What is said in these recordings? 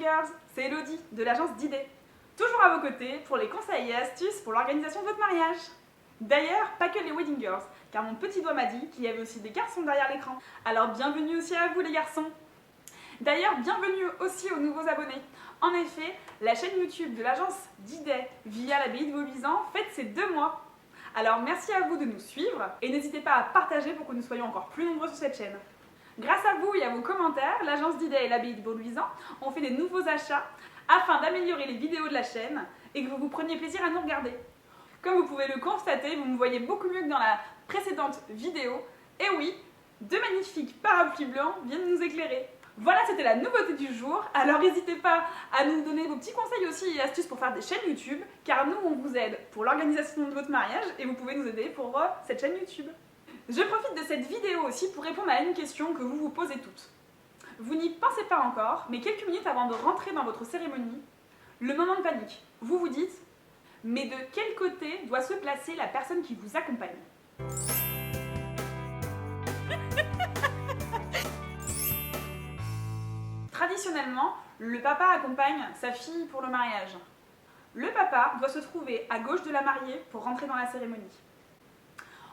Girls, c'est Elodie de l'agence d'idées. Toujours à vos côtés pour les conseils et astuces pour l'organisation de votre mariage. D'ailleurs, pas que les Wedding Girls, car mon petit doigt m'a dit qu'il y avait aussi des garçons derrière l'écran. Alors bienvenue aussi à vous les garçons. D'ailleurs, bienvenue aussi aux nouveaux abonnés. En effet, la chaîne YouTube de l'agence d'idées via l'abbaye de Vaubyzan fête ses 2 mois. Alors merci à vous de nous suivre et n'hésitez pas à partager pour que nous soyons encore plus nombreux sur cette chaîne. Grâce à vous et à vos commentaires, l'agence d'idées et l'abbaye de Vaubyzan ont fait des nouveaux achats afin d'améliorer les vidéos de la chaîne et que vous preniez plaisir à nous regarder. Comme vous pouvez le constater, vous me voyez beaucoup mieux que dans la précédente vidéo. Et oui, 2 magnifiques parapluies blancs viennent nous éclairer. Voilà, c'était la nouveauté du jour. Alors n'hésitez pas à nous donner vos petits conseils aussi et astuces pour faire des chaînes YouTube, car nous, on vous aide pour l'organisation de votre mariage et vous pouvez nous aider pour cette chaîne YouTube. Je profite de cette vidéo aussi pour répondre à une question que vous vous posez toutes. Vous n'y pensez pas encore, mais quelques minutes avant de rentrer dans votre cérémonie, le moment de panique. Vous vous dites, mais de quel côté doit se placer la personne qui vous accompagne ? Traditionnellement, le papa accompagne sa fille pour le mariage. Le papa doit se trouver à gauche de la mariée pour rentrer dans la cérémonie.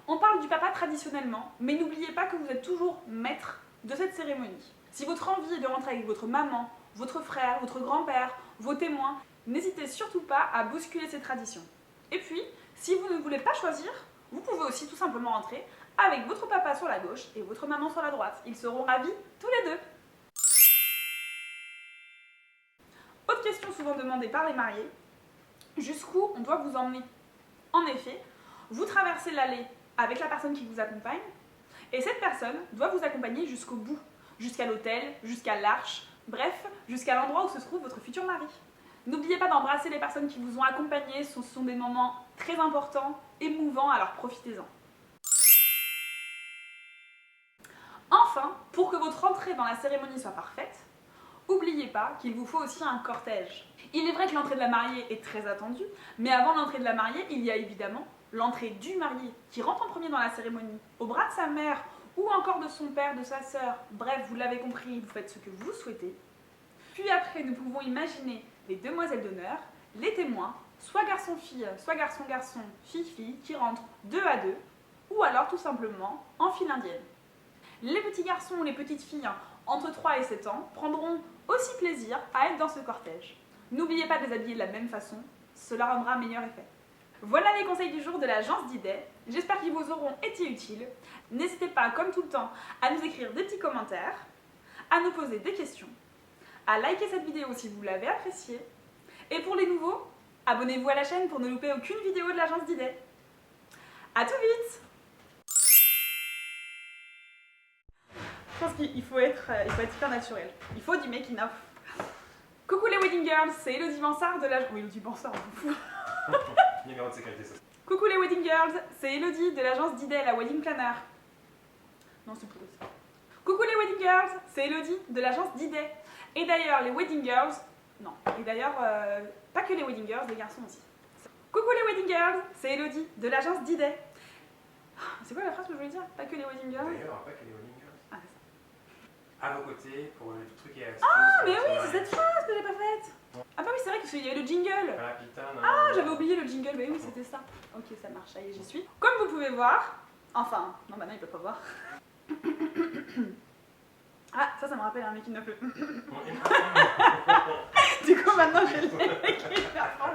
On parle du papa traditionnellement, mais n'oubliez pas que vous êtes toujours maître de cette cérémonie. Si votre envie est de rentrer avec votre maman, votre frère, votre grand-père, vos témoins, n'hésitez surtout pas à bousculer ces traditions. Et puis, si vous ne voulez pas choisir, vous pouvez aussi tout simplement rentrer avec votre papa sur la gauche et votre maman sur la droite. Ils seront ravis tous les deux. Autre question souvent demandée par les mariés, jusqu'où on doit vous emmener ? En effet, vous traversez l'allée avec la personne qui vous accompagne, et cette personne doit vous accompagner jusqu'au bout, jusqu'à l'hôtel, jusqu'à l'arche, bref, jusqu'à l'endroit où se trouve votre futur mari. N'oubliez pas d'embrasser les personnes qui vous ont accompagné, ce sont des moments très importants, émouvants, alors profitez-en. Enfin, pour que votre entrée dans la cérémonie soit parfaite, n'oubliez pas qu'il vous faut aussi un cortège. Il est vrai que l'entrée de la mariée est très attendue, mais avant l'entrée de la mariée, il y a évidemment l'entrée du marié qui rentre en premier dans la cérémonie, au bras de sa mère ou encore de son père, de sa sœur. Bref, vous l'avez compris, vous faites ce que vous souhaitez. Puis après, nous pouvons imaginer les demoiselles d'honneur, les témoins, soit garçon-fille, soit garçon-garçon, fille-fille, qui rentrent 2 à 2, ou alors tout simplement en file indienne. Les petits garçons ou les petites filles entre 3 et 7 ans prendront aussi plaisir à être dans ce cortège. N'oubliez pas de les habiller de la même façon, cela rendra un meilleur effet. Voilà les conseils du jour de l'agence d'idées, j'espère qu'ils vous auront été utiles. N'hésitez pas, comme tout le temps, à nous écrire des petits commentaires, à nous poser des questions, à liker cette vidéo si vous l'avez appréciée. Et pour les nouveaux, abonnez-vous à la chaîne pour ne louper aucune vidéo de l'agence d'idées. A tout vite! Je pense qu'il faut être hyper naturel. Il faut du making of. Coucou les Wedding Girls, c'est Elodie Bansard de l'agence... Oui, Elodie Bansard, on s'en fout. Numéro de sécurité sociale. Coucou les Wedding Girls, c'est Elodie de l'agence d'idées, la Wedding Planner. Non, c'est plutôt ça. Coucou les Wedding Girls, c'est Elodie de l'agence d'idées. Et d'ailleurs, les Wedding Girls... Non, et d'ailleurs, pas que les Wedding Girls, les garçons aussi. Coucou les Wedding Girls, c'est Elodie de l'agence d'idées. C'est quoi la phrase que je voulais dire? Pas que les Wedding Girls. D'ailleurs, pas que les Wedding Girls. Ah, c'est ça. À vos côtés pour les trucs et astuces. Ah, mais oui, c'est cette phrase que j'ai pas faite. Ah bah oui, c'est vrai qu'il y avait le jingle. Ah putain, non. Ah, j'avais oublié le jingle, mais oui, c'était ça. Ok, ça marche, ça y est, j'y suis. Comme vous pouvez voir, enfin, non, maintenant il peut pas voir. Ah, ça me rappelle un making of. Du coup, maintenant j'ai le nez qui est hyper fort.